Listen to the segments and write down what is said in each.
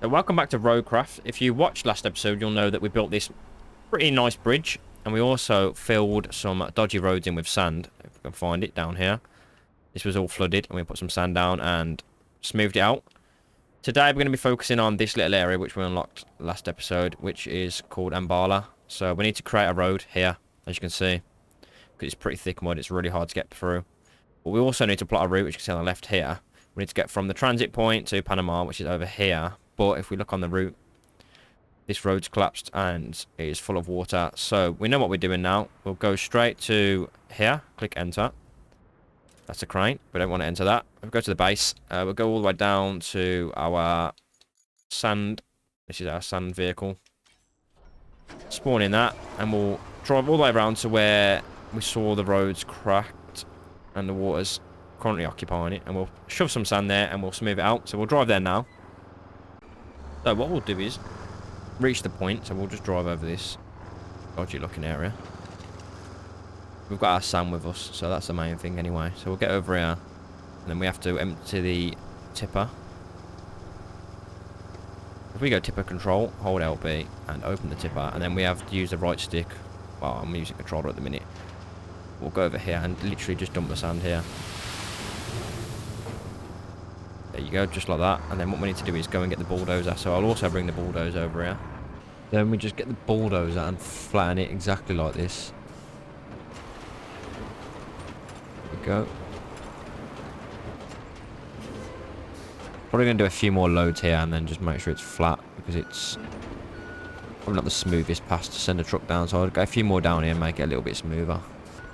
So welcome back to Roadcraft. If you watched last episode, you'll know that we built this pretty nice bridge, and we also filled some dodgy roads in with sand. If we can find it down here. This was all flooded, and we put some sand down and smoothed it out. Today we're going to be focusing on this little area which we unlocked last episode, which is called Ambala. So we need to create a road here, as you can see, because it's pretty thick mud. It's really hard to get through. But we also need to plot a route, which you can see on the left here. We need to get from the transit point to Panama, which is over here. But if we look on the route, this road's collapsed and it is full of water. So we know what we're doing now. We'll go straight to here. Click enter. That's a crane. We don't want to enter that. We'll go to the base. We'll go all the way down to our sand. This is our sand vehicle. Spawn in that. And we'll drive all the way around to where we saw the roads cracked and the water's currently occupying it. And we'll shove some sand there and we'll smooth it out. So we'll drive there now. So what we'll do is reach the point, so we'll just drive over this dodgy looking area. We've got our sand with us, so that's the main thing anyway. So we'll get over here, and then we have to empty the tipper. If we go tipper control, hold LB, and open the tipper, and then we have to use the right stick. Well, I'm using controller at the minute. We'll go over here and literally just dump the sand here. There you go, just like that. And then what we need to do is go and get the bulldozer. So I'll also bring the bulldozer over here. Then we just get the bulldozer and flatten it exactly like this. There we go. Probably going to do a few more loads here and then just make sure it's flat, because it's probably not the smoothest pass to send a truck down. So I'll go a few more down here and make it a little bit smoother.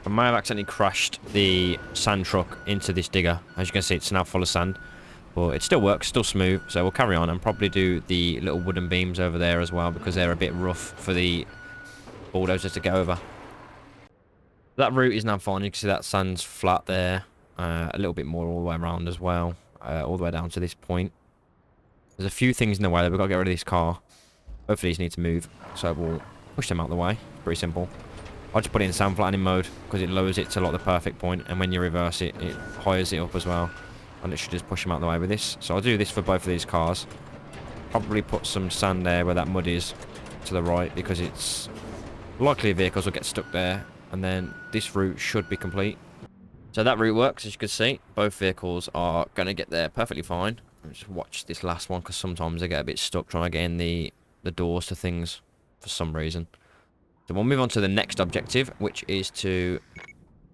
I may have accidentally crashed the sand truck into this digger. As you can see, it's now full of sand. But it still works, still smooth, so we'll carry on and probably do the little wooden beams over there as well, because they're a bit rough for the bulldozers to get over. That route is now fine. You can see that sand's flat there, a little bit more all the way around as well, all the way down to this point. There's a few things in the way that we've got to get rid of this car. Both of these need to move, so we'll push them out of the way. Pretty simple. I'll just put it in sand flattening mode, because it lowers it to like the perfect point, and when you reverse it, it hires it up as well. I literally just push them out of the way with this. So I'll do this for both of these cars. Probably put some sand there where that mud is to the right, because it's likely vehicles will get stuck there. And then this route should be complete. So that route works, as you can see. Both vehicles are going to get there perfectly fine. Just watch this last one, because sometimes they get a bit stuck trying to get in the doors to things for some reason. So we'll move on to the next objective, which is to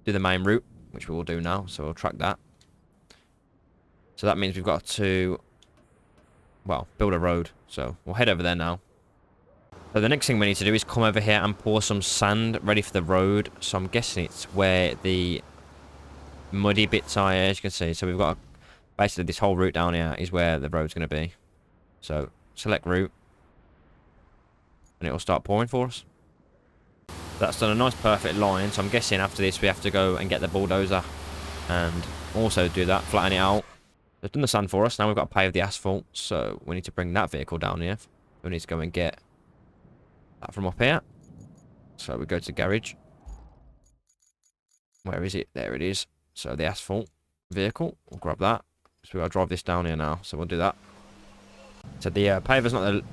do the main route, which we will do now. So we'll track that. So that means we've got to, well, build a road. So we'll head over there now. So the next thing we need to do is come over here and pour some sand ready for the road. So I'm guessing it's where the muddy bits are here, as you can see. So we've got basically this whole route down here is where the road's going to be. So select route, and it'll start pouring for us. That's done a nice perfect line. So I'm guessing after this we have to go and get the bulldozer and also do that, flatten it out. They've done the sand for us. Now we've got to pave the asphalt. So we need to bring that vehicle down here. We need to go and get that from up here. So we go to garage. Where is it? There it is. So the asphalt vehicle. We'll grab that. So we've got to drive this down here now. So we'll do that. So the paver's not the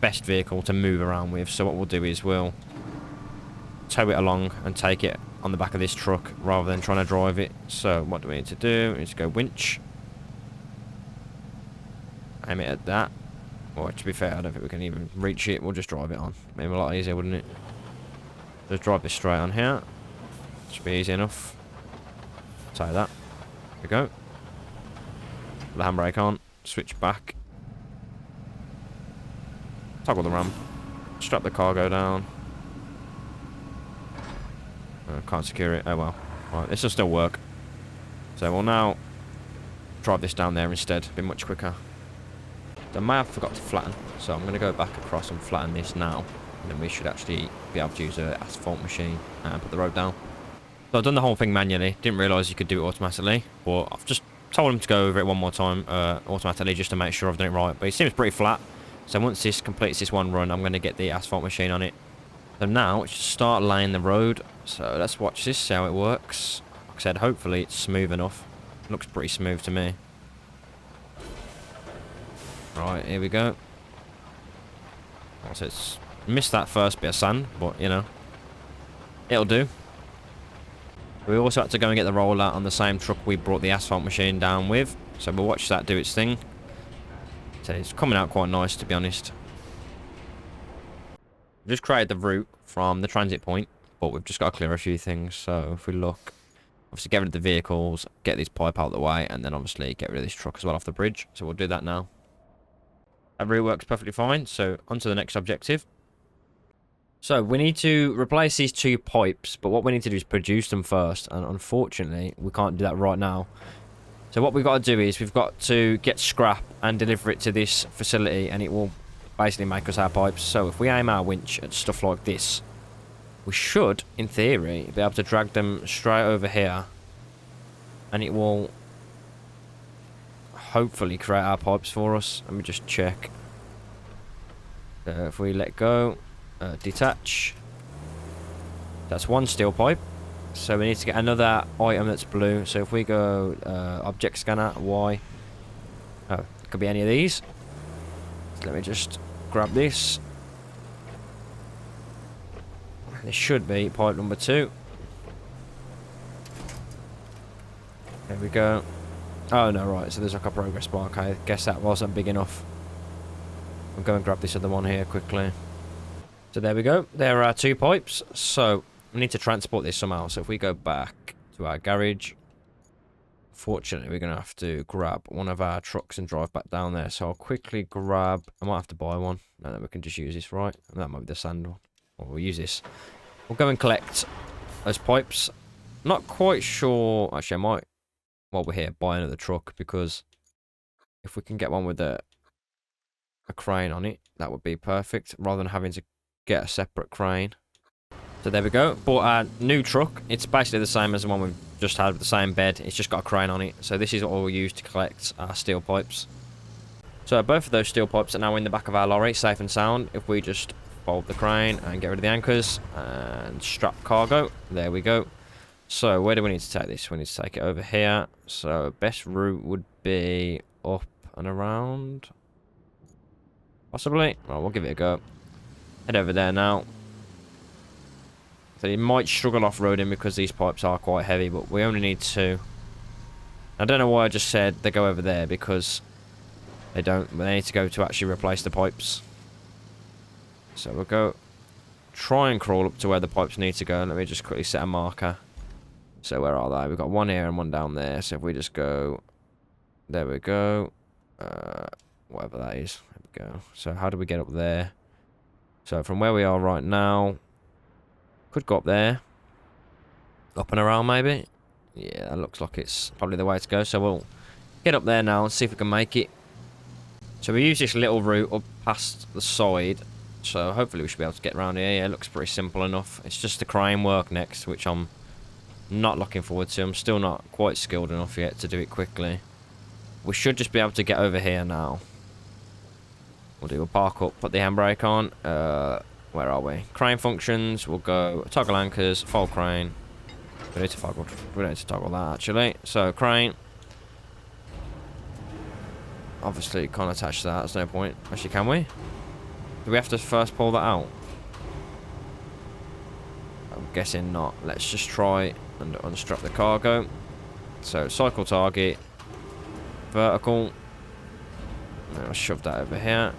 best vehicle to move around with. So what we'll do is we'll tow it along and take it on the back of this truck rather than trying to drive it. So what do we need to do? We need to go winch. Aim it at that. Or to be fair, I don't think we can even reach it. We'll just drive it on. Maybe a lot easier, wouldn't it? Just drive this straight on here. Should be easy enough. Tie that. There we go. Put the handbrake on. Switch back. Toggle the ramp. Strap the cargo down. Can't secure it. Oh well. Alright, this will still work. So we'll now drive this down there instead. Be much quicker. I may have forgot to flatten, so I'm going to go back across and flatten this now, and then we should actually be able to use an asphalt machine and put the road down. So I've done the whole thing manually, didn't realise you could do it automatically, but I've just told him to go over it one more time automatically just to make sure I've done it right, but it seems pretty flat. So once this completes this one run, I'm going to get the asphalt machine on it. So now it's just start laying the road, so let's watch this, see how it works. Like I said, hopefully it's smooth enough. Looks pretty smooth to me. Right, here we go. So it's missed that first bit of sand, but you know, it'll do. We also had to go and get the roller on the same truck we brought the asphalt machine down with. So we'll watch that do its thing. So it's coming out quite nice, to be honest. We've just created the route from the transit point, but we've just got to clear a few things. So if we look, obviously get rid of the vehicles, get this pipe out of the way, and then obviously get rid of this truck as well off the bridge. So we'll do that now. That route works perfectly fine. So on to the next objective. So we need to replace these 2 pipes, but what we need to do is produce them first, and unfortunately we can't do that right now. So what we've got to do is we've got to get scrap and deliver it to this facility, and it will basically make us our pipes. So if we aim our winch at stuff like this, we should, in theory, be able to drag them straight over here, and it will hopefully create our pipes for us. Let me just check. If we let go, detach, that's 1 steel pipe. So we need to get another item that's blue. So if we go object scanner, Y, oh, it could be any of these. So let me just grab this. This should be pipe number 2. There we go. Oh no, right, so there's like a progress bar. Okay, I guess that wasn't big enough. I'll go and grab this other one here quickly. So there we go. There are 2 pipes. So we need to transport this somehow. So if we go back to our garage, fortunately we're going to have to grab one of our trucks and drive back down there. So I'll quickly grab, I might have to buy one, and then we can just use this, right? And that might be the sand one. Or we'll use this. We'll go and collect those pipes. Not quite sure, actually I might, while we're here, buy another truck, because if we can get one with a crane on it, that would be perfect, rather than having to get a separate crane. So there we go. Bought our new truck. It's basically the same as the one we've just had with the same bed. It's just got a crane on it. So this is what we'll use to collect our steel pipes. So both of those steel pipes are now in the back of our lorry, safe and sound. If we just fold the crane and get rid of the anchors and strap cargo. There we go. So where do we need to take this? We need to take it over here. So best route would be up and around. Possibly. Well, we'll give it a go. Head over there now. So you might struggle off-roading because these pipes are quite heavy, but we only need 2. I don't know why I just said they go over there, because they don't. They need to go to actually replace the pipes. So we'll go try and crawl up to where the pipes need to go. Let me just quickly set a marker. So where are they? We've got 1 here and 1 down there. So if we just go, there we go. Whatever that is. There we go. So how do we get up there? So from where we are right now, could go up there. Up and around maybe. Yeah, that looks like it's probably the way to go. So we'll get up there now and see if we can make it. So we use this little route up past the side. So hopefully we should be able to get around here. Yeah, it looks pretty simple enough. It's just the crane work next, which I'm not looking forward to. I'm still not quite skilled enough yet to do it quickly. We should just be able to get over here now. We'll do a park up, put the handbrake on. Where are we? Crane functions. We'll go toggle anchors, fold crane. We need to toggle. We don't need to toggle that actually. So crane. Obviously, you can't attach that. There's no point. Actually, can we? Do we have to first pull that out? I'm guessing not. Let's just try and unstrap the cargo. So cycle target, vertical. I'll shove that over here.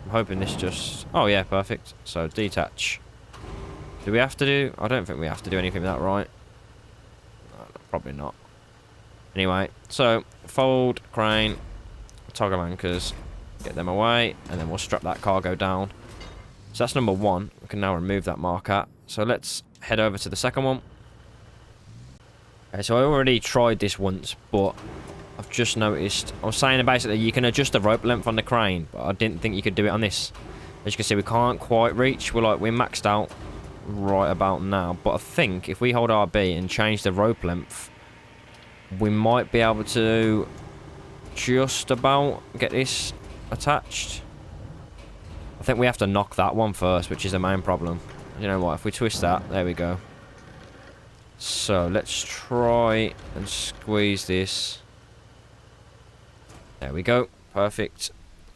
I'm hoping this just... Oh yeah, perfect. So detach. Do we have to do... I don't think we have to do anything with that, right? No, probably not. Anyway, so fold, crane, toggle anchors, get them away, and then we'll strap that cargo down. So that's number 1. We can now remove that marker. So let's head over to the second one. Okay, so I already tried this once, but I've just noticed... I was saying basically you can adjust the rope length on the crane, but I didn't think you could do it on this. As you can see, we can't quite reach. We're maxed out right about now. But I think if we hold RB and change the rope length, we might be able to just about get this attached. I think we have to knock that one first, which is the main problem. You know what? If we twist that, there we go. So let's try and squeeze this. There we go. Perfect.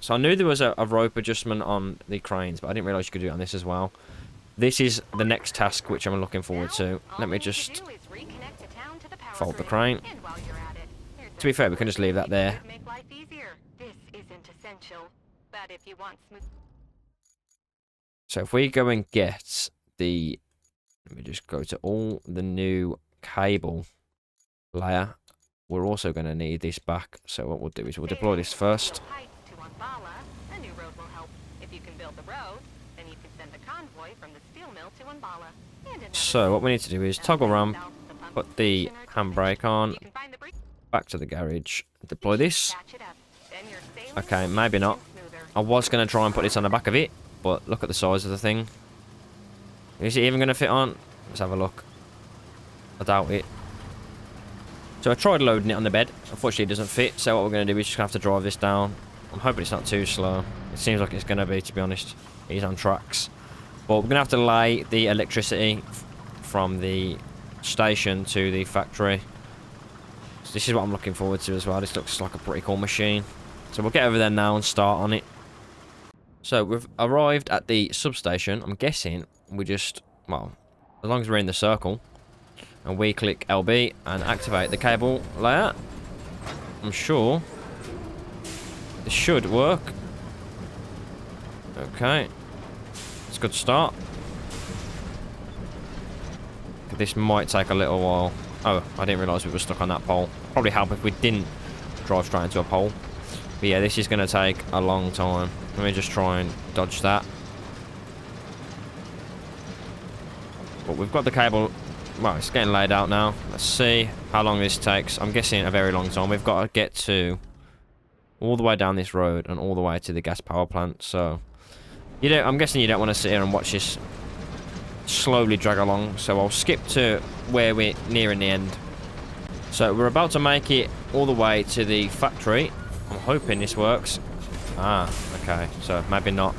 So I knew there was a rope adjustment on the cranes, but I didn't realise you could do it on this as well. This is the next task which I'm looking forward to. Let me just fold the crane. To be fair, we can just leave that there. So if we go and get the... Let me just go to all the new cable layer. We're also going to need this back. So what we'll do is we'll deploy this first. So what we need to do is toggle ramp, put the handbrake on, back to the garage, deploy this. Okay, maybe not. I was going to try and put this on the back of it, but look at the size of the thing. Is it even going to fit on? Let's have a look. I doubt it. So I tried loading it on the bed. Unfortunately, it doesn't fit. So what we're going to do is just have to drive this down. I'm hoping it's not too slow. It seems like it's going to be, to be honest. He's on tracks. But we're going to have to lay the electricity from the station to the factory. So this is what I'm looking forward to as well. This looks like a pretty cool machine. So we'll get over there now and start on it. So we've arrived at the substation. I'm guessing we just, well, as long as we're in the circle, and we click LB and activate the cable layer, I'm sure this should work. Okay. It's a good start. This might take a little while. Oh, I didn't realise we were stuck on that pole. Probably help if we didn't drive straight into a pole. But yeah, this is going to take a long time. Let me just try and dodge that. But we've got the cable. Well, it's getting laid out now. Let's see how long this takes. I'm guessing a very long time. We've got to get to all the way down this road and all the way to the gas power plant. So you don't, I'm guessing you don't want to sit here and watch this slowly drag along. So I'll skip to where we're nearing the end. So we're about to make it all the way to the factory. I'm hoping this works. Ah, okay. So maybe not.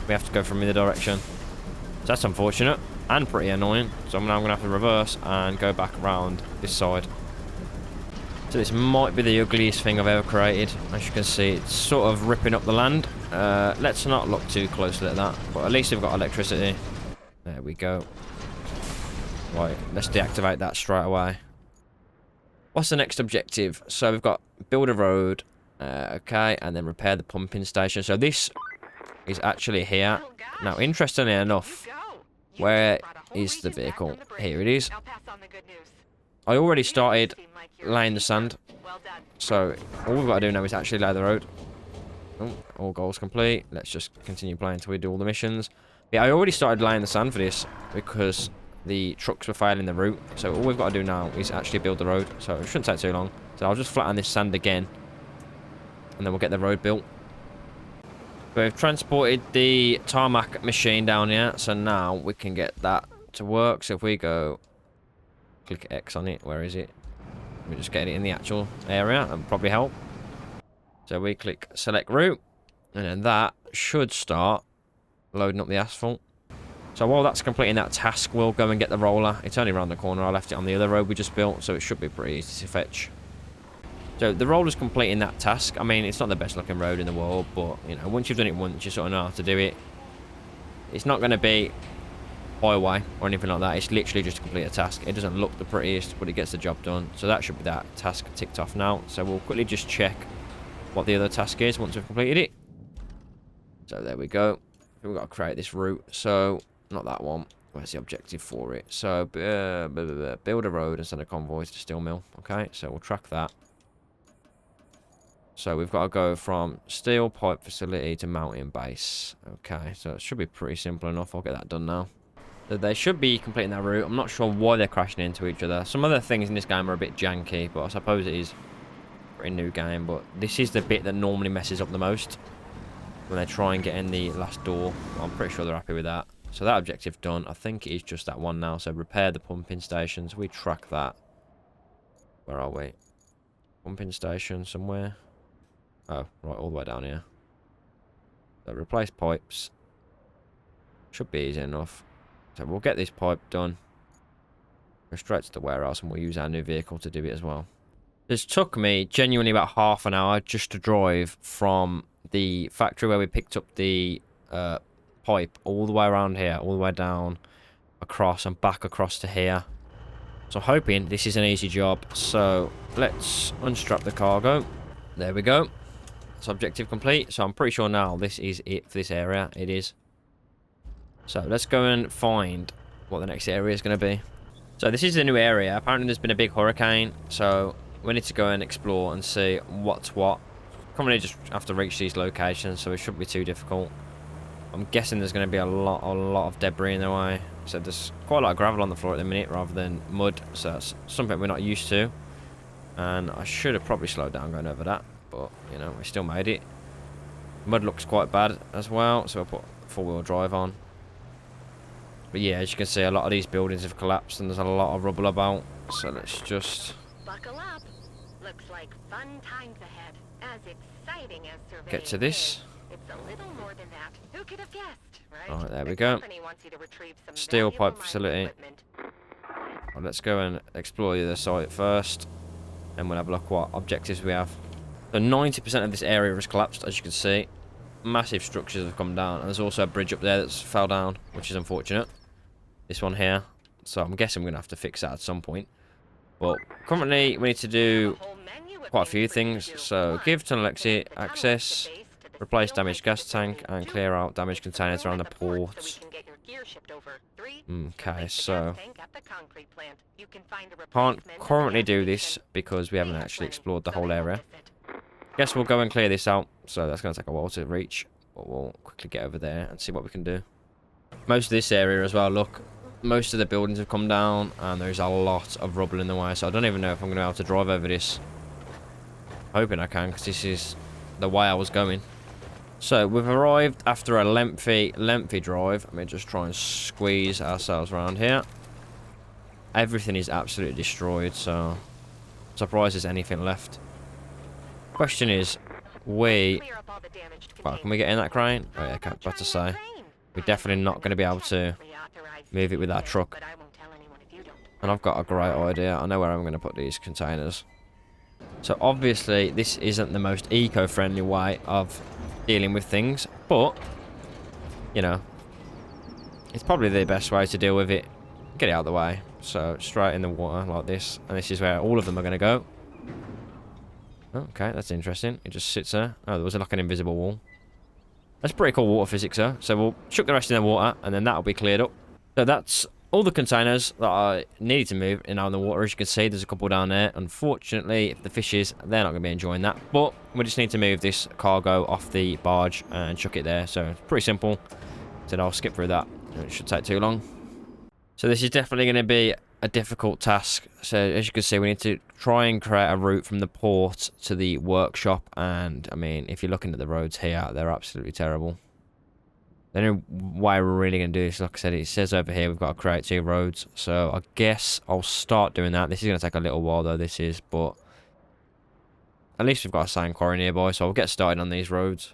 We have to go from the other direction. So that's unfortunate and pretty annoying. So now I'm going to have to reverse and go back around this side. So this might be the ugliest thing I've ever created. As you can see, it's sort of ripping up the land. Let's not look too closely at that. But at least we've got electricity. There we go. Right, let's deactivate that straight away. What's the next objective? So we've got build a road, okay, and then repair the pumping station. So this is actually here. Now, interestingly enough, where is the vehicle? Here it is. I already started laying the sand. So all we've got to do now is actually lay the road. Oh, all goals complete. Let's just continue playing until we do all the missions. Yeah, I already started laying the sand for this because the trucks were failing the route. So all we've got to do now is actually build the road. So it shouldn't take too long. So I'll just flatten this sand again. And then we'll get the road built. We've transported the tarmac machine down here. So now we can get that to work. So if we go... click X on it. Where is it? Let me just get it in the actual area. That would probably help. So we click select route. And then that should start loading up the asphalt. So while that's completing that task, we'll go and get the roller. It's only around the corner. I left it on the other road we just built, so it should be pretty easy to fetch. So the roller's completing that task. I mean, it's not the best looking road in the world, but, you know, once you've done it once, you sort of know how to do it. It's not going to be highway or anything like that. It's literally just to complete a task. It doesn't look the prettiest, but it gets the job done. So that should be that task ticked off now. So we'll quickly just check what the other task is once we've completed it. So there we go. We've got to create this route. So... not that one. Where's the objective for it? So, build a road and send a convoy to steel mill. Okay, so we'll track that. So we've got to go from steel pipe facility to mountain base. Okay, so it should be pretty simple enough. I'll get that done now. So they should be completing that route. I'm not sure why they're crashing into each other. Some other things in this game are a bit janky, but I suppose it is a pretty new game. But this is the bit that normally messes up the most when they try and get in the last door. I'm pretty sure they're happy with that. So that objective done. I think it is just that one now. So repair the pumping stations. We track that. Where are we? Pumping station somewhere. Oh, right, all the way down here. So replace pipes. Should be easy enough. So we'll get this pipe done. Go straight to the warehouse and we'll use our new vehicle to do it as well. This took me genuinely about half an hour just to drive from the factory where we picked up the pipe all the way around here, all the way down, across and back across to here. So I'm hoping this is an easy job. So let's unstrap the cargo. There we go. So objective complete. So I'm pretty sure now this is it for this area. It is. So let's go and find what the next area is going to be. So this is the new area. Apparently there's been a big hurricane. So we need to go and explore and see what's what. Currently just have to reach these locations, so it shouldn't be too difficult. I'm guessing there's going to be a lot of debris in the way. So there's quite a lot of gravel on the floor at the minute rather than mud. So that's something we're not used to. And I should have probably slowed down going over that. But, you know, we still made it. Mud looks quite bad as well. So we'll put four-wheel drive on. But yeah, as you can see, a lot of these buildings have collapsed and there's a lot of rubble about. So let's just... Buckle up. Looks like fun times ahead. As exciting as surveying get to this. It's a little more than that. Who could have guessed, right? Alright, there we go. Steel pipe facility. Well, let's go and explore the site first. And we'll have a look what objectives we have. So 90% of this area has collapsed, as you can see. Massive structures have come down. And there's also a bridge up there that's fell down, which is unfortunate. This one here. So I'm guessing we're going to have to fix that at some point. But currently we need to do quite a few things. So give tunnel exit access, replace damaged gas tank, and clear out damaged containers around the ports. Okay, so can't currently do this because we haven't actually explored the whole area. Guess we'll go and clear this out. So that's going to take a while to reach, but we'll quickly get over there and see what we can do. Most of this area as well, look, most of the buildings have come down and there's a lot of rubble in the way, so I don't even know if I'm going to be able to drive over this. Hoping I can, because this is the way I was going. So we've arrived after a lengthy drive. Let me just try and squeeze ourselves around here. Everything is absolutely destroyed, so I'm surprised there's anything left. Question is, well, can we get in that crane? Oh yeah, I about to say. We're definitely not going to be able to move it with that truck. And I've got a great idea. I know where I'm going to put these containers. So obviously this isn't the most eco-friendly way of dealing with things, but you know, it's probably the best way to deal with it. Get it out of the way. So straight in the water like this, and this is where all of them are going to go. Okay, that's interesting. It just sits there. Oh, there was like an invisible wall. That's pretty cool water physics, though. So we'll chuck the rest in the water, and then that'll be cleared up. So that's all the containers that I needed to move in out of the water. As you can see, there's a couple down there. Unfortunately, the fishes, they're not going to be enjoying that. But we just need to move this cargo off the barge and chuck it there. So it's pretty simple. So I'll skip through that. It should take too long. So this is definitely going to be a difficult task. So as you can see, we need to try and create a route from the port to the workshop. And I mean, if you're looking at the roads here, they're absolutely terrible. The only way we're really going to do this, like I said, it says over here we've got to create 2 roads. So I guess I'll start doing that. This is going to take a little while though, this is, but at least we've got a sand quarry nearby, so I'll get started on these roads.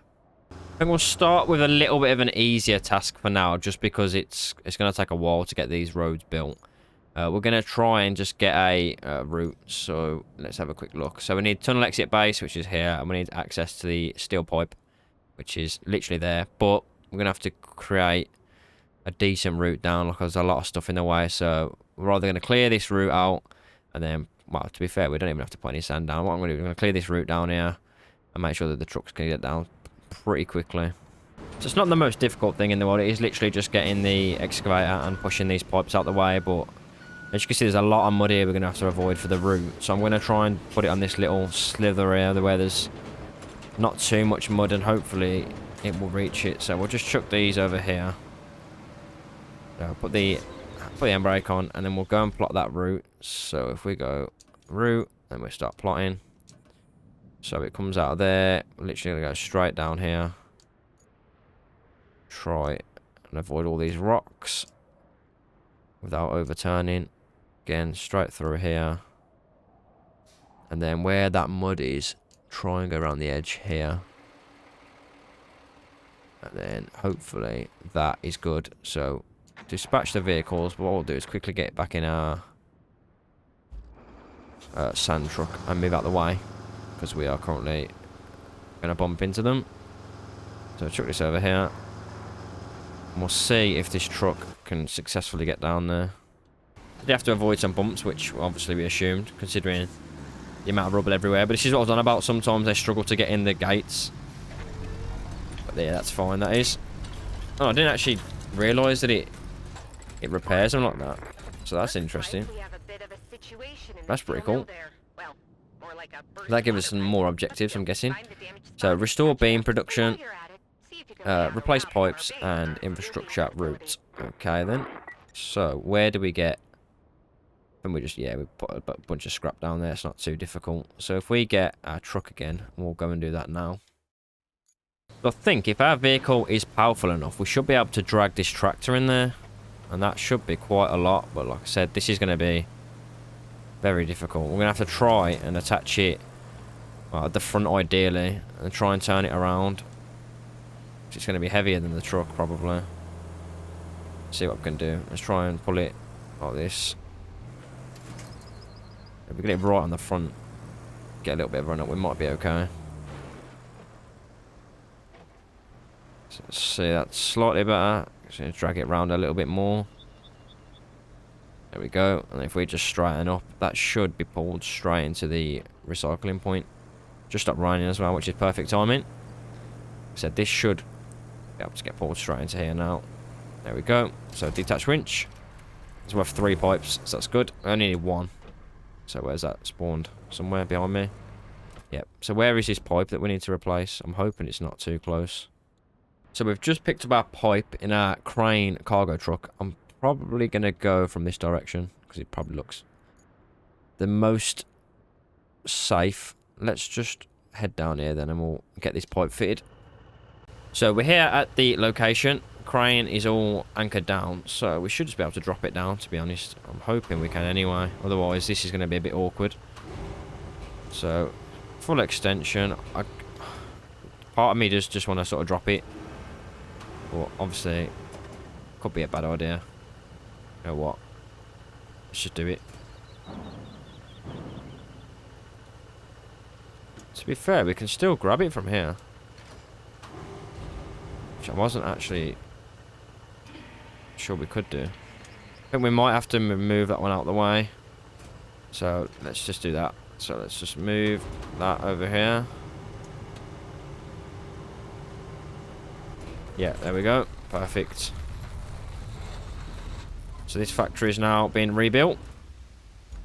I think we'll start with a little bit of an easier task for now, just because it's going to take a while to get these roads built. We're going to try and just get a route, so let's have a quick look. So we need tunnel exit base, which is here, and we need access to the steel pipe, which is literally there, but we're going to have to create a decent route down, like there's a lot of stuff in the way, so we're either going to clear this route out, and then, well, to be fair, we don't even have to put any sand down. What I'm going to do, I'm going to clear this route down here, and make sure that the trucks can get down pretty quickly. So it's not the most difficult thing in the world, it is literally just getting the excavator and pushing these pipes out the way, but as you can see, there's a lot of mud here we're going to have to avoid for the route. So I'm going to try and put it on this little slither here where there's not too much mud, and hopefully it will reach it. So we'll just chuck these over here. So put the handbrake on, and then we'll go and plot that route. So if we go route, then we start plotting. So it comes out of there. We're literally going to go straight down here. Try and avoid all these rocks without overturning. Again, straight through here. And then where that mud is, try and go around the edge here. And then hopefully that is good. So dispatch the vehicles, but what we'll do is quickly get back in our sand truck and move out the way, because we are currently going to bump into them. So chuck this over here, and we'll see if this truck can successfully get down there. They have to avoid some bumps, which obviously we assumed, considering the amount of rubble everywhere. But this is what I was on about. Sometimes they struggle to get in the gates. But yeah, that's fine, that is. Oh, I didn't actually realise that it repairs them like that. So that's interesting. That's pretty cool. That gives us some more objectives, I'm guessing. So, restore beam production, replace pipes, and infrastructure routes. Okay, then. So, where do we get... And we just, yeah, we put a bunch of scrap down there. It's not too difficult. So, if we get our truck again, we'll go and do that now. So I think if our vehicle is powerful enough, we should be able to drag this tractor in there. And that should be quite a lot. But like I said, this is going to be very difficult. We're going to have to try and attach it at the front ideally, and try and turn it around. It's going to be heavier than the truck probably. See what we can do. Let's try and pull it like this. If we get it right on the front, get a little bit of run up, we might be okay. So let's see, that's slightly better. So drag it around a little bit more. There we go. And if we just straighten up, that should be pulled straight into the recycling point. Just stopped raining as well, which is perfect timing. Like I said, this should be able to get pulled straight into here now. There we go. So detached winch. It's worth 3 pipes, so that's good. I only need 1. So where's that spawned? Somewhere behind me. Yep. So where is this pipe that we need to replace? I'm hoping it's not too close. So we've just picked up our pipe in our crane cargo truck. I'm probably going to go from this direction, because it probably looks the most safe. Let's just head down here then, and we'll get this pipe fitted. So we're here at the location. Crane is all anchored down, so we should just be able to drop it down, to be honest. I'm hoping we can anyway, otherwise this is going to be a bit awkward. So full extension. Part of me just want to sort of drop it, but obviously could be a bad idea. You know what, let's just do it. To be fair, we can still grab it from here, which I wasn't actually sure we could do. I think we might have to move that one out of the way. So let's just do that. So let's just move that over here. Yeah, there we go. Perfect. So this factory is now being rebuilt.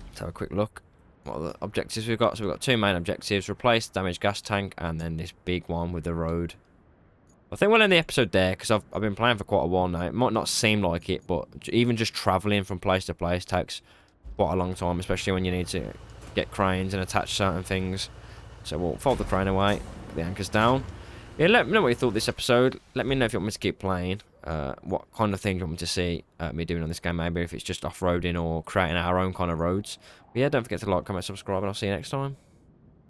Let's have a quick look. What are the objectives we've got? So we've got 2 main objectives: replace damaged gas tank, and then this big one with the road. I think we'll end the episode there, because I've been playing for quite a while now. It might not seem like it, but even just travelling from place to place takes quite a long time, especially when you need to get cranes and attach certain things. So we'll fold the crane away, put the anchors down. Yeah, let me know what you thought of this episode. Let me know if you want me to keep playing. What kind of things you want me to see me doing on this game. Maybe if it's just off-roading or creating our own kind of roads. But yeah, don't forget to like, comment, subscribe, and I'll see you next time.